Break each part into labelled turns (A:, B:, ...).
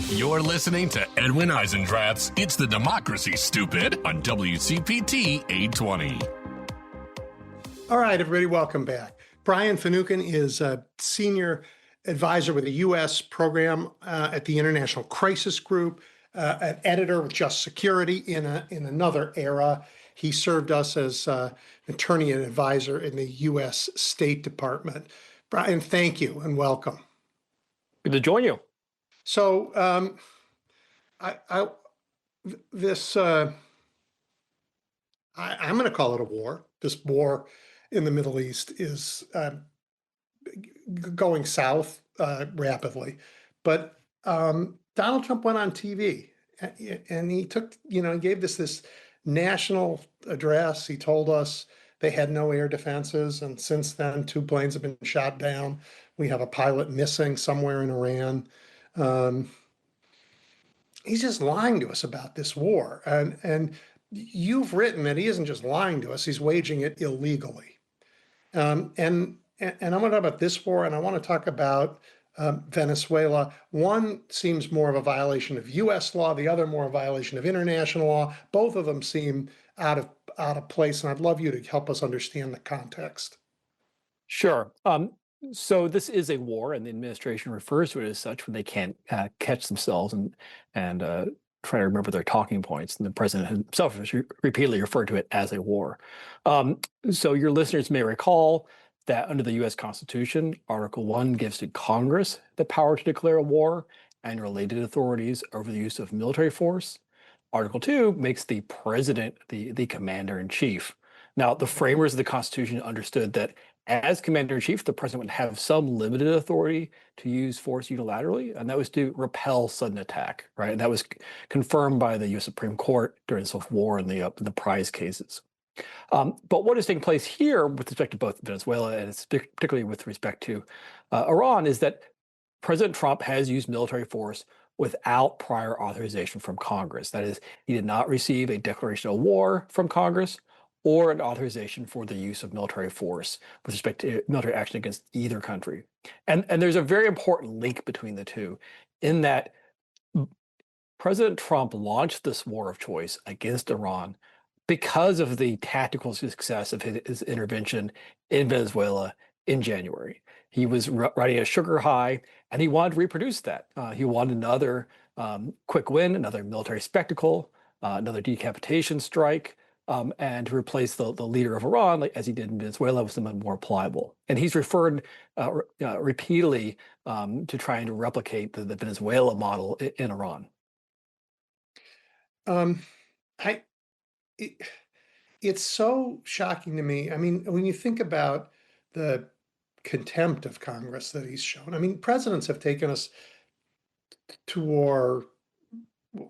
A: You're listening to Edwin Eisendrath's It's the Democracy, Stupid on WCPT 820.
B: All right, everybody, welcome back. Brian Finucane is a senior advisor with the U.S. program at the International Crisis Group, an editor with Just Security in another era. He served us as an attorney and advisor in the U.S. State Department. Brian, thank you and welcome.
C: Good to join you.
B: So, I'm going to call it a war. This war in the Middle East is going south rapidly. But Donald Trump went on TV and he took, he gave this national address. He told us they had no air defenses. And since then, 2 planes have been shot down. We have a pilot missing somewhere in Iran. He's just lying to us about this war. And you've written that he isn't just lying to us, he's waging it illegally. And I want to talk about this war, and I want to talk about Venezuela. One seems more of a violation of U.S. law, the other more a violation of international law. Both of them seem out of place, and I'd love you to help us understand the context.
C: Sure. So this is a war, and the administration refers to it as such when they can't catch themselves and try to remember their talking points. And the president himself has repeatedly referred to it as a war. So your listeners may recall that under the U.S. Constitution, Article 1 gives to Congress the power to declare a war and related authorities over the use of military force. Article 2 makes the president the commander-in-chief. Now, the framers of the Constitution understood that as commander-in-chief, the president would have some limited authority to use force unilaterally, and that was to repel sudden attack, right? And that was confirmed by the U.S. Supreme Court during the Civil War and the prize cases. But what is taking place here with respect to both Venezuela and particularly with respect to Iran is that President Trump has used military force without prior authorization from Congress. That is, he did not receive a declaration of war from Congress or an authorization for the use of military force with respect to military action against either country. And there's a very important link between the two in that President Trump launched this war of choice against Iran because of the tactical success of his intervention in Venezuela in January. He was riding a sugar high, and he wanted to reproduce that. He wanted another quick win, another military spectacle, another decapitation strike, and to replace the leader of Iran, like, as he did in Venezuela, with someone more pliable. And he's referred repeatedly to trying to replicate the Venezuela model in Iran.
B: It's so shocking to me. I mean, when you think about the contempt of Congress that he's shown, I mean, presidents have taken us to war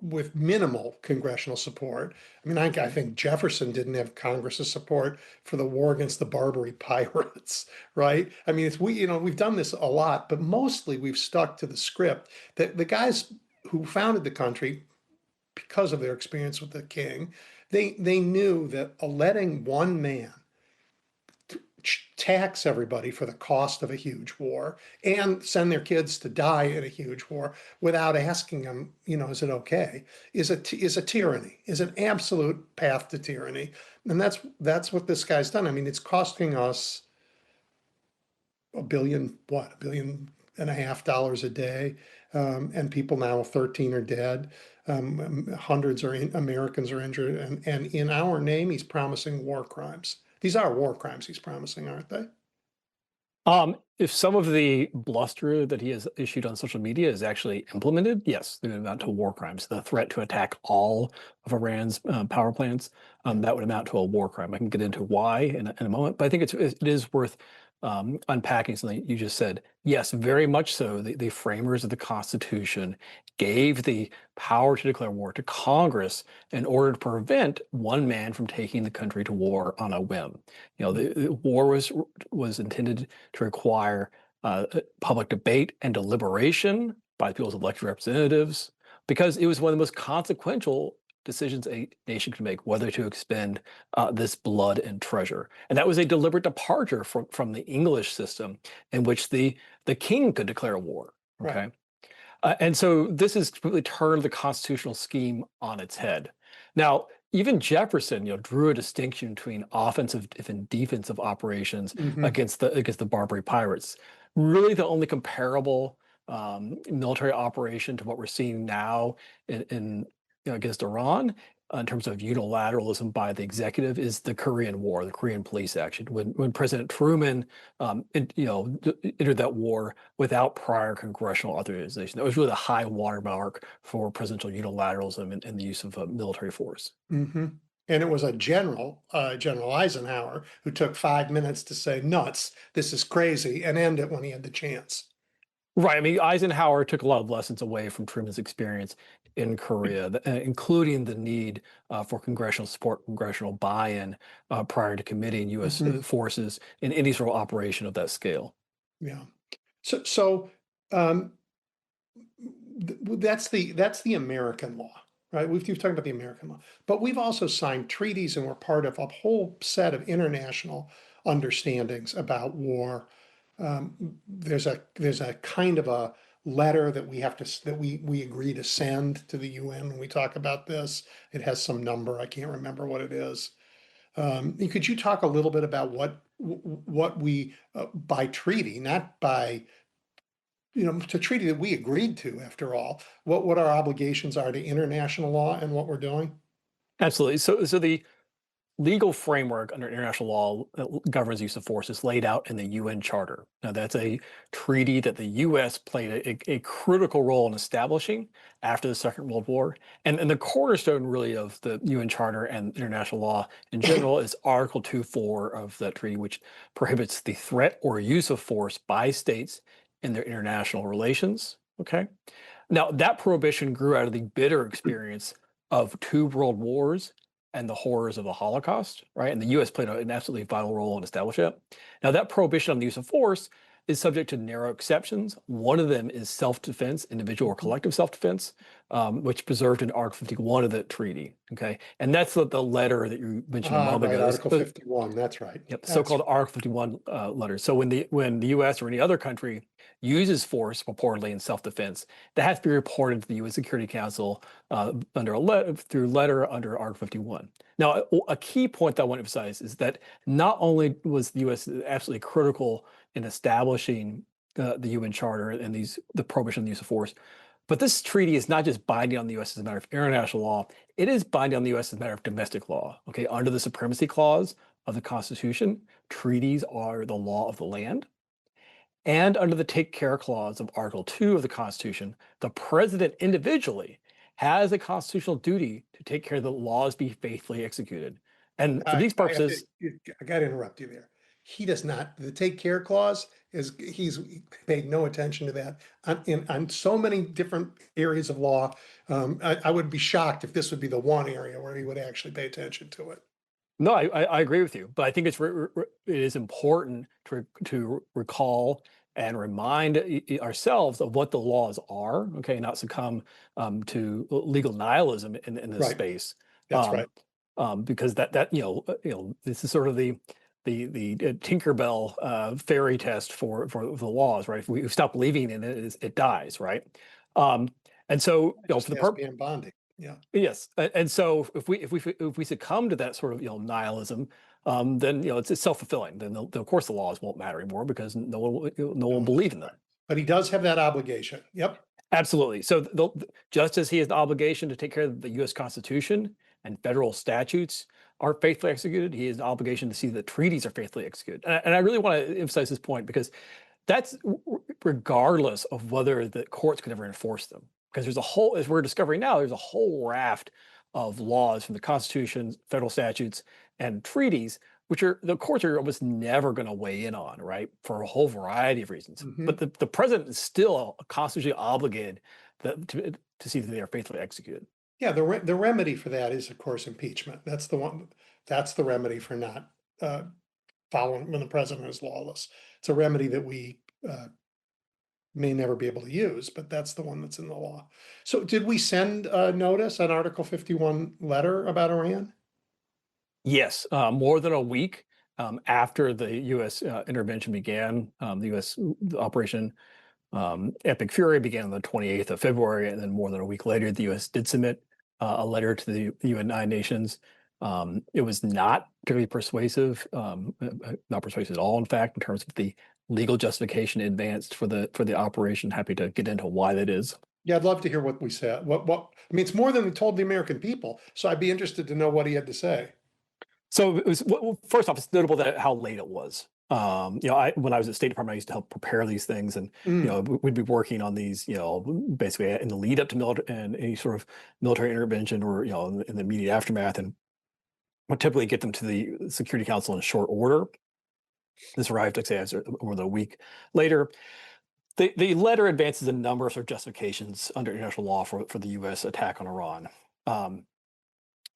B: with minimal congressional support. I mean, I think Jefferson didn't have Congress's support for the war against the Barbary pirates, right? I mean, we've done this a lot, but mostly we've stuck to the script that the guys who founded the country, because of their experience with the king, they knew that letting one man tax everybody for the cost of a huge war and send their kids to die in a huge war without asking them, is it okay, is a tyranny, is an absolute path to tyranny. And that's what this guy's done. I mean, it's costing us $1.5 billion a day. And people now, 13 are dead. Hundreds Americans are injured. And in our name, he's promising war crimes. These are war crimes he's promising, aren't they?
C: If some of the bluster that he has issued on social media is actually implemented, yes, they would amount to war crimes. The threat to attack all of Iran's power plants, that would amount to a war crime. I can get into why in a moment, but I think it is worth unpacking something you just said. Yes, very much so. The framers of the Constitution gave the power to declare war to Congress in order to prevent one man from taking the country to war on a whim. The war was intended to require public debate and deliberation by people's elected representatives, because it was one of the most consequential decisions a nation could make, whether to expend this blood and treasure. And that was a deliberate departure from the English system in which the king could declare war. Okay. Right. And so this has completely turned the constitutional scheme on its head. Now, even Jefferson, drew a distinction between offensive and defensive operations
B: Hmm.
C: against the Barbary pirates. Really, the only comparable military operation to what we're seeing now in against Iran in terms of unilateralism by the executive is the Korean War, the Korean Police Action, when President Truman entered that war without prior congressional authorization. That was really the high watermark for presidential unilateralism and the use of military force.
B: Hmm. And it was a general, General Eisenhower, who took 5 minutes to say, nuts, this is crazy, and end it when he had the chance.
C: Right. I mean, Eisenhower took a lot of lessons away from Truman's experience in Korea, including the need for congressional support, congressional buy-in prior to committing U.S.
B: Hmm.
C: Forces in any sort of operation of that scale.
B: Yeah. So um, that's the American law, right? You've talked about the American law, but we've also signed treaties and we're part of a whole set of international understandings about war. There's a kind of a letter that we agree to send to the UN when we talk about this. It has some number. I can't remember what it is. Could you talk a little bit about what we by treaty, not by to treaty that we agreed to, after all, what our obligations are to international law and what we're doing?
C: Absolutely. So the legal framework under international law that governs use of force is laid out in the UN Charter. Now, that's a treaty that the U.S. played a critical role in establishing after the Second World War. And the cornerstone, really, of the UN Charter and international law in general is Article 2.4 of that treaty, which prohibits the threat or use of force by states in their international relations. Okay. Now, that prohibition grew out of the bitter experience of two world wars and the horrors of the Holocaust, right? And the U.S. played an absolutely vital role in establishing it. Now, that prohibition on the use of force is subject to narrow exceptions. One of them is self-defense, individual or collective self-defense, which preserved in Article 51 of the treaty. Okay, and that's the letter that you mentioned a moment
B: Right,
C: ago.
B: Article 51. That's right.
C: Yep, the
B: That's
C: so-called Article 51 letter. So when the U.S. or any other country uses force purportedly in self-defense, that has to be reported to the U.S. Security Council through letter under Article 51. Now, a key point that I want to emphasize is that not only was the U.S. absolutely critical in establishing the UN Charter and the prohibition on the use of force, but this treaty is not just binding on the U.S. as a matter of international law, it is binding on the U.S. as a matter of domestic law. Okay, under the Supremacy Clause of the Constitution, treaties are the law of the land. And under the Take Care Clause of Article 2 of the Constitution, the president individually has a constitutional duty to take care that the laws be faithfully executed. And for these purposes,
B: I got to interrupt you there. He does not. The Take Care Clause he's paid no attention to that on so many different areas of law. I would be shocked if this would be the one area where he would actually pay attention to it.
C: no, I agree with you, but I think it is important to recall and remind ourselves of what the laws are, okay, not succumb to legal nihilism in this
B: Right.
C: space,
B: That's right.
C: because that this is sort of the Tinkerbell fairy test for the laws, right? If we stop believing in it, it dies, right? And so for the purpose.
B: Bonding. Yeah.
C: Yes, and so if we succumb to that sort of nihilism, then it's self-fulfilling. Then of course the laws won't matter anymore because no one will believe in them.
B: But he does have that obligation. Yep.
C: Absolutely. So just as he has the obligation to take care of the U.S. Constitution and federal statutes are faithfully executed, he has an obligation to see that treaties are faithfully executed. And I really want to emphasize this point because that's regardless of whether the courts could ever enforce them. Because there's a whole, as we're discovering now, there's a whole raft of laws from the Constitution, federal statutes, and treaties, which the courts are almost never going to weigh in on, right? For a whole variety of reasons.
B: Mhm.
C: But the president is still constitutionally obligated to see that they are faithfully executed.
B: Yeah, the remedy for that is, of course, impeachment. That's the one. That's the remedy for not following when the president is lawless. It's a remedy that we may never be able to use, but that's the one that's in the law. So, did we send a notice, an Article 51 letter about Iran?
C: Yes, more than a week after the U.S. Intervention began, the U.S. Operation Epic Fury began on the 28th of February, and then more than a week later, the U.S. did submit a letter to the United Nations. It was not particularly persuasive, not persuasive at all, in fact, in terms of the legal justification advanced for the operation. Happy to get into why that is.
B: Yeah, I'd love to hear what we said. I mean, it's more than we told the American people. So I'd be interested to know what he had to say.
C: So it was, well, first off, it's notable that how late it was. When I was at State Department, I used to help prepare these things, and we'd be working on these, basically in the lead up to military and any sort of military intervention, or in the immediate aftermath, and would typically get them to the Security Council in short order. This arrived, like I say, more than a week later. The letter advances a number of sort of justifications under international law for the U.S. attack on Iran.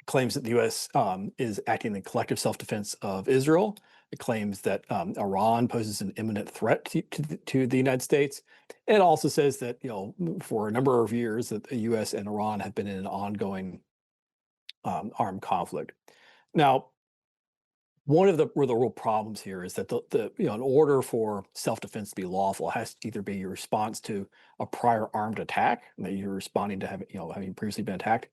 C: Claims that the U.S. Is acting in collective self-defense of Israel. It claims that Iran poses an imminent threat to the United States. And it also says that for a number of years that the U.S. and Iran have been in an ongoing armed conflict. Now, one of the real problems here is that in order for self-defense to be lawful, it has to either be your response to a prior armed attack, that you're responding to having previously been attacked,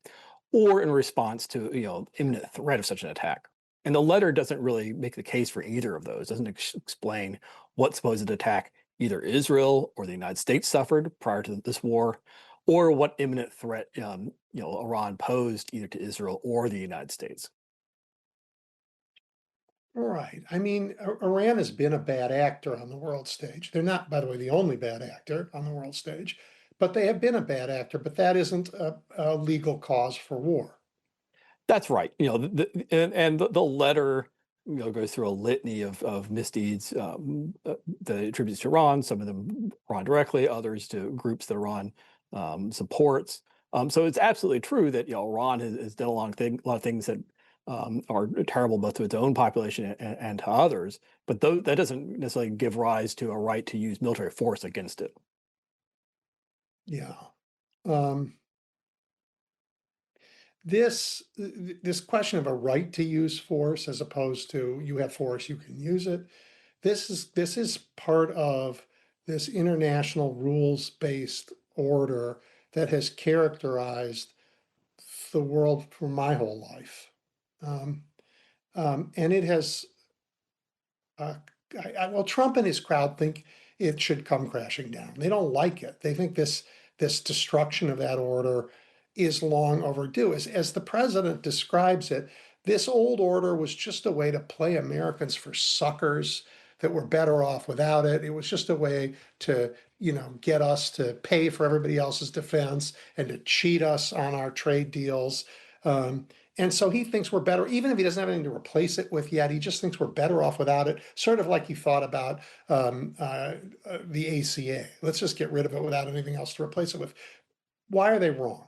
C: or in response to imminent threat of such an attack. And the letter doesn't really make the case for either of those. Doesn't explain what supposed attack either Israel or the United States suffered prior to this war, or what imminent threat Iran posed either to Israel or the United States.
B: Right. I mean, Iran has been a bad actor on the world stage. They're not, by the way, the only bad actor on the world stage, but they have been a bad actor. But that isn't a legal cause for war.
C: That's right. The letter goes through a litany of misdeeds that it attributes to Iran. Some of them Iran directly, others to groups that Iran supports. So it's absolutely true that Iran has done a lot of things that are terrible both to its own population and to others. But that doesn't necessarily give rise to a right to use military force against it.
B: Yeah. This question of a right to use force as opposed to you have force, you can use it. This is part of this international rules-based order that has characterized the world for my whole life. And it has, well, Trump and his crowd think it should come crashing down. They don't like it. They think this destruction of that order is long overdue. As the president describes it, this old order was just a way to play Americans for suckers that were better off without it. It was just a way to, get us to pay for everybody else's defense and to cheat us on our trade deals. And so he thinks we're better, even if he doesn't have anything to replace it with yet. He just thinks we're better off without it, sort of like he thought about the ACA. Let's just get rid of it without anything else to replace it with. Why are they wrong?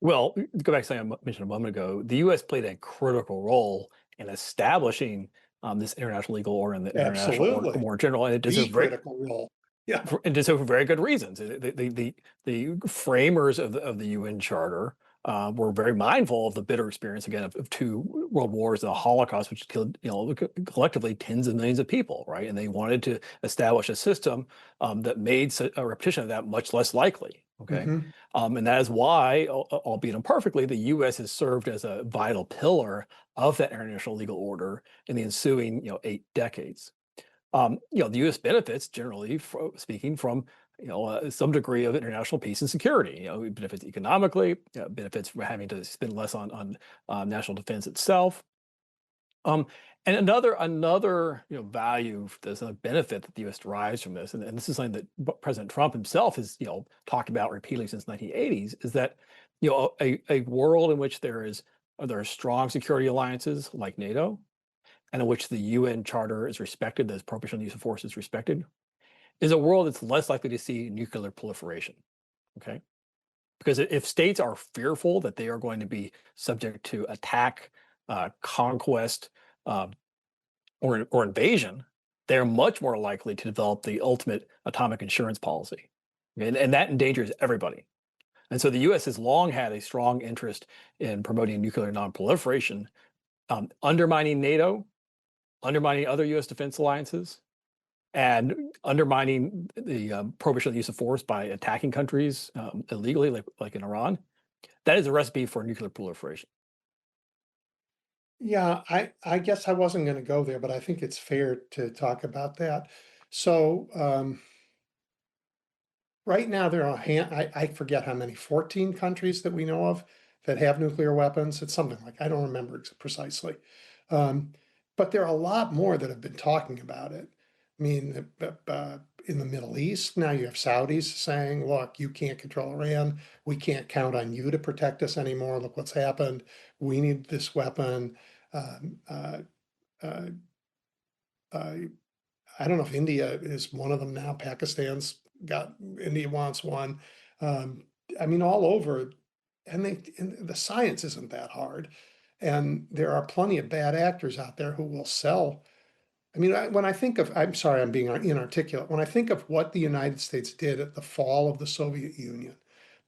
C: Well, go back to something I mentioned a moment ago. The U.S. played a critical role in establishing this international legal order and the international order more general, and it does a
B: critical role. Yeah,
C: and did so for very good reasons. The framers of the UN Charter were very mindful of the bitter experience again of two world wars and the Holocaust, which killed collectively tens of millions of people, right? And they wanted to establish a system that made a repetition of that much less likely. Okay, and that is why, albeit imperfectly, the U.S. has served as a vital pillar of that international legal order in the ensuing 8 decades. The U.S. benefits, generally speaking, from some degree of international peace and security. It benefits economically, benefits from having to spend less on national defense itself. And another value, there's a benefit that the U.S. derives from this, and this is something that President Trump himself has talked about repeatedly since the 1980s, is that a world in which there are strong security alliances like NATO, and in which the UN Charter is respected, the prohibition on the use of force is respected, is a world that's less likely to see nuclear proliferation. Okay, because if states are fearful that they are going to be subject to attack, conquest, or invasion, they're much more likely to develop the ultimate atomic insurance policy. And that endangers everybody. And so the U.S. has long had a strong interest in promoting nuclear nonproliferation, undermining NATO, undermining other U.S. defense alliances, and undermining the prohibition of the use of force by attacking countries illegally, like in Iran. That is a recipe for nuclear proliferation.
B: Yeah, I guess I wasn't going to go there, but I think it's fair to talk about that. So right now there are I forget how many, 14 countries that we know of that have nuclear weapons. It's something like, I don't remember precisely. But there are a lot more that have been talking about it. I mean, in the Middle East, now you have Saudis saying, look, you can't control Iran. We can't count on you to protect us anymore. Look what's happened. We need this weapon. Um, uh, uh, uh, I don't know if India is one of them now. India wants one. Um, I mean, all over, and the science isn't that hard. And there are plenty of bad actors out there who will sell. I mean, when I think of, I'm sorry, I'm being inarticulate. When I think of what the United States did at the fall of the Soviet Union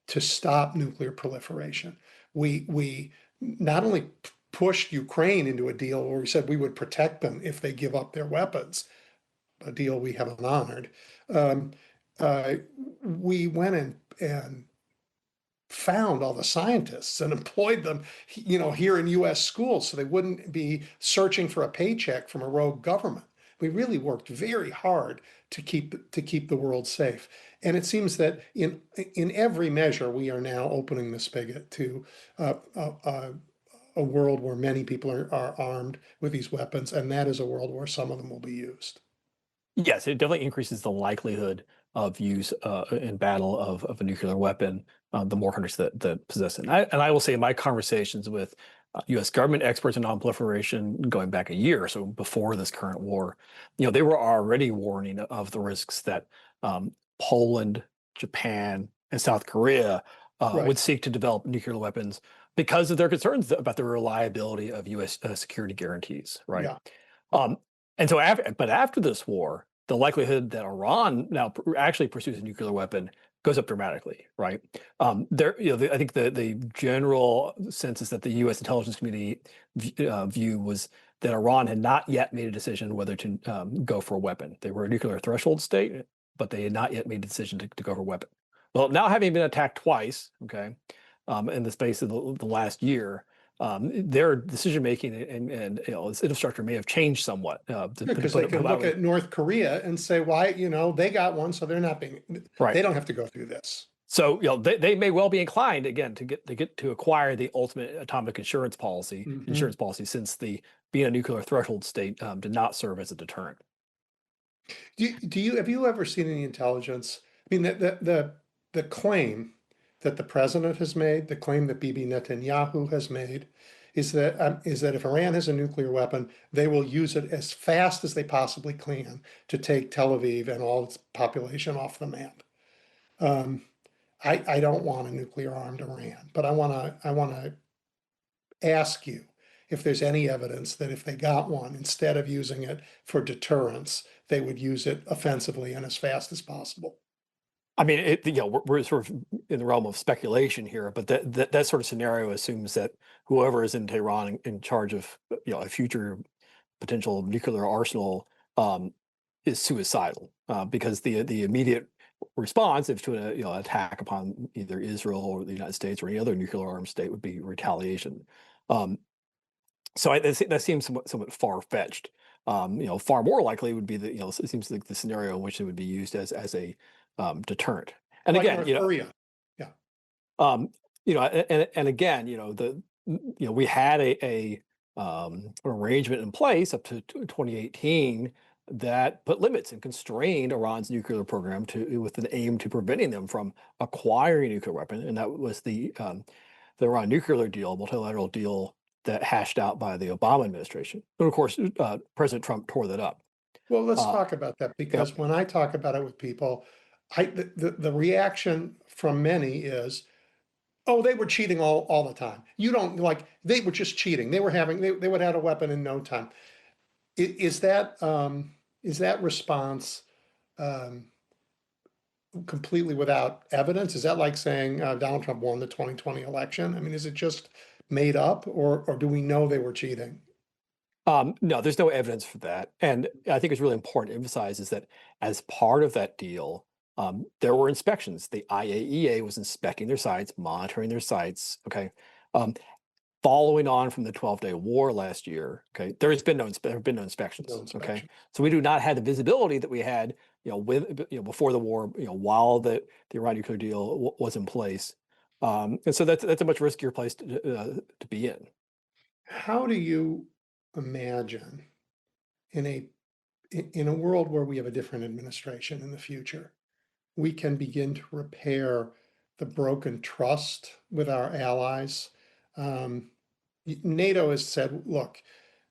B: to stop nuclear proliferation, we not only pushed Ukraine into a deal where we said we would protect them if they give up their weapons, a deal we haven't honored. Um, uh, we went and found all the scientists and employed them, here in U.S. schools, so they wouldn't be searching for a paycheck from a rogue government. We really worked very hard to keep the world safe. And it seems that in every measure, we are now opening the spigot to a world where many people are armed with these weapons, and that is a world where some of them will be used.
C: Yes, it definitely increases the likelihood of use in battle of a nuclear weapon, the more countries that possess it. And I will say in my conversations with U.S. government experts in nonproliferation going back a year, so before this current war, they were already warning of the risks that Poland, Japan, and South Korea would
B: Right.
C: seek to develop nuclear weapons because of their concerns about the reliability of U.S. Security guarantees, right?
B: Yeah.
C: Um, and so, but after this war, the likelihood that Iran now actually pursues a nuclear weapon goes up dramatically, right? I think the general sense is that the U.S. intelligence community view was that Iran had not yet made a decision whether to go for a weapon. They were a nuclear threshold state, but they had not yet made a decision to go for a weapon. Well, now having been attacked twice, okay, in the space of the last year, their decision making and its infrastructure may have changed somewhat.
B: Because they can look at North Korea and say, why, they got one, so they're not being,
C: right.
B: They don't have to go through this.
C: So they may well be inclined again to acquire the ultimate atomic insurance policy, since being a nuclear threshold state did not serve as a deterrent.
B: Have you ever seen any intelligence? I mean, the claim that the president has made, the claim that Bibi Netanyahu has made, is that if Iran has a nuclear weapon, they will use it as fast as they possibly can to take Tel Aviv and all its population off the map. I don't want a nuclear armed Iran, but I want to ask you if there's any evidence that if they got one, instead of using it for deterrence, they would use it offensively and as fast as possible.
C: I mean, we're sort of in the realm of speculation here, but that sort of scenario assumes that whoever is in Tehran in charge of a future potential nuclear arsenal is suicidal, because the immediate response, if to an attack upon either Israel or the United States or any other nuclear armed state, would be retaliation. So that seems somewhat far fetched. Far more likely would be it seems like the scenario in which it would be used as a deterrent. And
B: like
C: again,
B: North Korea.
C: and again, we had a arrangement in place up to 2018 that put limits and constrained Iran's nuclear program with an aim to preventing them from acquiring a nuclear weapon, and that was the Iran nuclear deal, multilateral deal that hashed out by the Obama administration. And of course, President Trump tore that up.
B: Well, let's talk about that, because when I talk about it with people, the reaction from many is, oh, they were cheating all the time. You don't they were just cheating. They would have had a weapon in no time. Is that response completely without evidence? Is that like saying Donald Trump won the 2020 election? I mean, is it just made up, or do we know they were cheating?
C: No, there's no evidence for that. And I think it's really important to emphasize is that as part of that deal, there were inspections. The IAEA was inspecting their sites, monitoring their sites. Okay. Um, Following on from the 12-day war last year, okay, there have been no inspections.
B: No
C: Okay.
B: inspection.
C: So we do not have the visibility that we had, before the war, while the Iran nuclear deal was in place. And so that's a much riskier place to be in.
B: How do you imagine in a world where we have a different administration in the future, we can begin to repair the broken trust with our allies? NATO has said, look,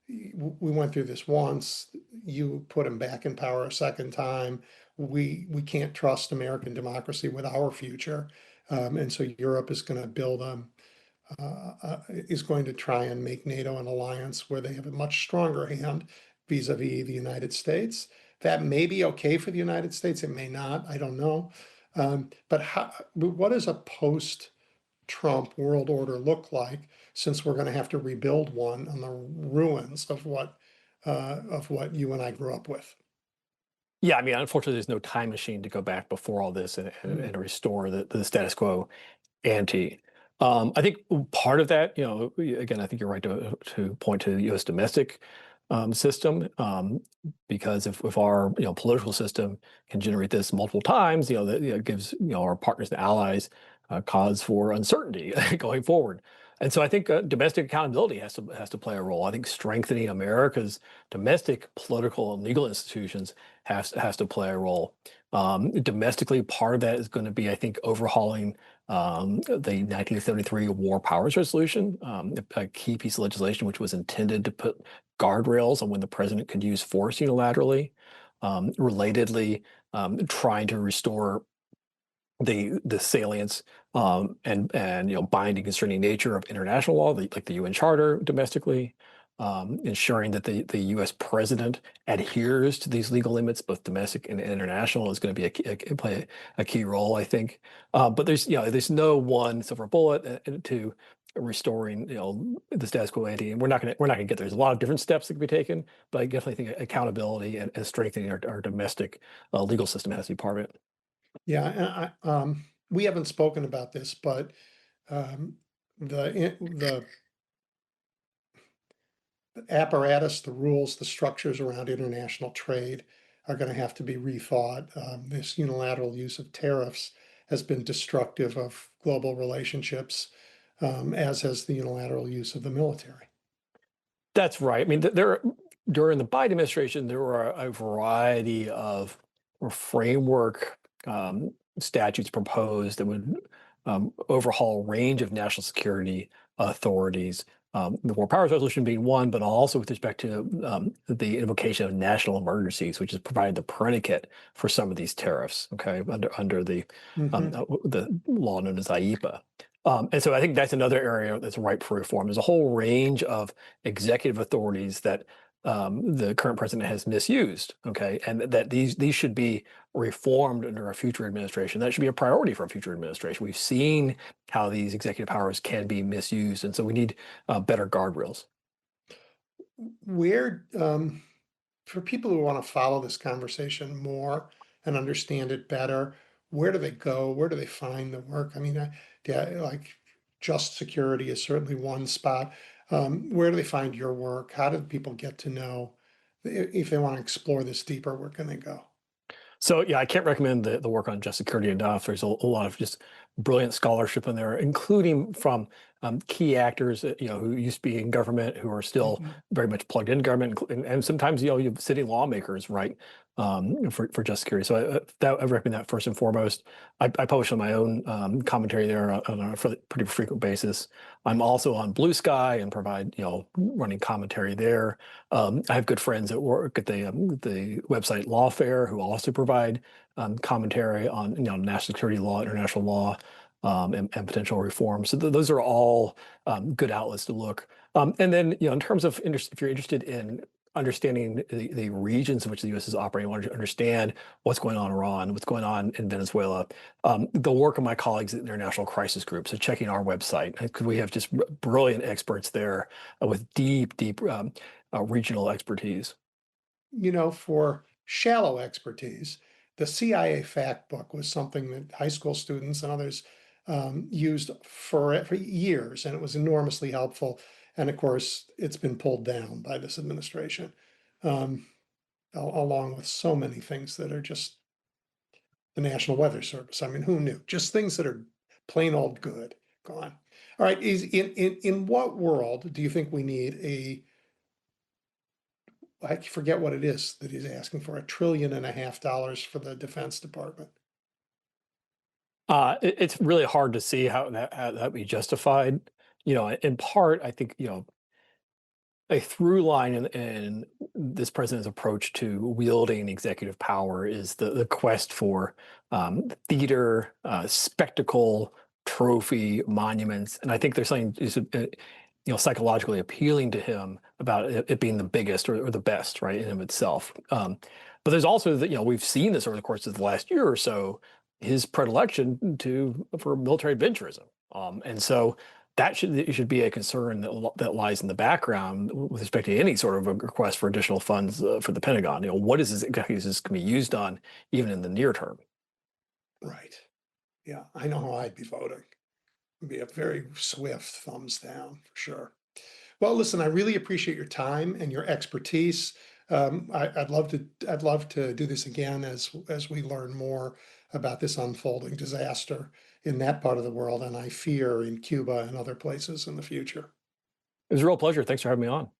B: we went through this once. You put them back in power a second time. We can't trust American democracy with our future, and so Europe is going to build is going to try and make NATO an alliance where they have a much stronger hand vis-a-vis the United States. That may be okay for the United States. It may not. I don't know. But what does a post-Trump world order look like, since we're going to have to rebuild one on the ruins of what you and I grew up with?
C: Yeah, I mean, unfortunately, there's no time machine to go back before all this and restore the status quo ante. I think part of that, again, I think you're right to point to the U.S. domestic system, because if our political system can generate this multiple times, that gives our partners and allies cause for uncertainty going forward. And so I think domestic accountability has to play a role. I think strengthening America's domestic political and legal institutions has to play a role. Domestically, part of that is going to be, I think, overhauling the 1973 War Powers Resolution, a key piece of legislation which was intended to put guardrails on when the president could use force unilaterally. Relatedly, trying to restore the salience and binding concerning nature of international law, like the UN Charter domestically, ensuring that the U.S. president adheres to these legal limits, both domestic and international, is going to be play a key role, I think. But there's no one silver bullet to restoring the status quo ante, and we're not gonna get there. There's a lot of different steps that can be taken, but I definitely think accountability and strengthening our domestic legal system has to be part of it.
B: Yeah, and we haven't spoken about this, but the apparatus, the rules, the structures around international trade are going to have to be rethought. This unilateral use of tariffs has been destructive of global relationships, as has the unilateral use of the military.
C: That's right. I mean, during the Biden administration, there were a variety of framework statutes proposed that would overhaul a range of national security authorities. The War Powers Resolution being one, but also with respect to the invocation of national emergencies, which has provided the predicate for some of these tariffs. Okay, under the law known as IEPA. And so I think that's another area that's ripe for reform. There's a whole range of executive authorities that the current president has misused. Okay, and that these should be reformed under a future administration. That should be a priority for a future administration. We've seen how these executive powers can be misused, and so we need better guardrails.
B: Where, for people who want to follow this conversation more and understand it better, where do they go? Where do they find the work? I mean, like Just Security is certainly one spot. Where do they find your work? How do people get to know? If they want to explore this deeper, where can they go?
C: So yeah, I can't recommend the work on just security enough. There's a lot of just brilliant scholarship in there, including from key actors, who used to be in government, who are still very much plugged into government, and sometimes you have sitting lawmakers, right, for just security. So I recommend that first and foremost. I publish on my own commentary there on a pretty frequent basis. I'm also on Blue Sky and provide running commentary there. I have good friends that work at the website Lawfare who also provide commentary on national security law, international law, and potential reform. So those are all good outlets to look. And then in terms of if you're interested in understanding the regions in which the U.S. is operating, want to understand what's going on in Iran, what's going on in Venezuela, the work of my colleagues at the International Crisis Group. So checking our website, because we have just brilliant experts there with deep regional expertise.
B: For shallow expertise, the CIA fact book was something that high school students and others used for years, and it was enormously helpful. And of course, it's been pulled down by this administration, um, along with so many things that are just the National Weather Service. I mean, who knew? Just things that are plain old good gone. All right, in what world do you think we need I forget what it is that he's asking for, $1.5 trillion for the Defense Department?
C: It's really hard to see how that be justified. In part, I think a through line in this president's approach to wielding executive power is the quest for theater, spectacle, trophy, monuments, and I think there's something psychologically appealing to him about it being the biggest or the best, right, in of itself. But there's also that we've seen this over the course of the last year or so, his predilection for military adventurism, and so that should be a concern that lies in the background with respect to any sort of a request for additional funds for the Pentagon. What is this exactly is this going to be used on, even in the near term?
B: Right. Yeah, I know how I'd be voting. It'd be a very swift thumbs down for sure. Well, listen, I really appreciate your time and your expertise. I'd love to do this again as we learn more about this unfolding disaster in that part of the world, and I fear in Cuba and other places in the future.
C: It was a real pleasure. Thanks for having me on.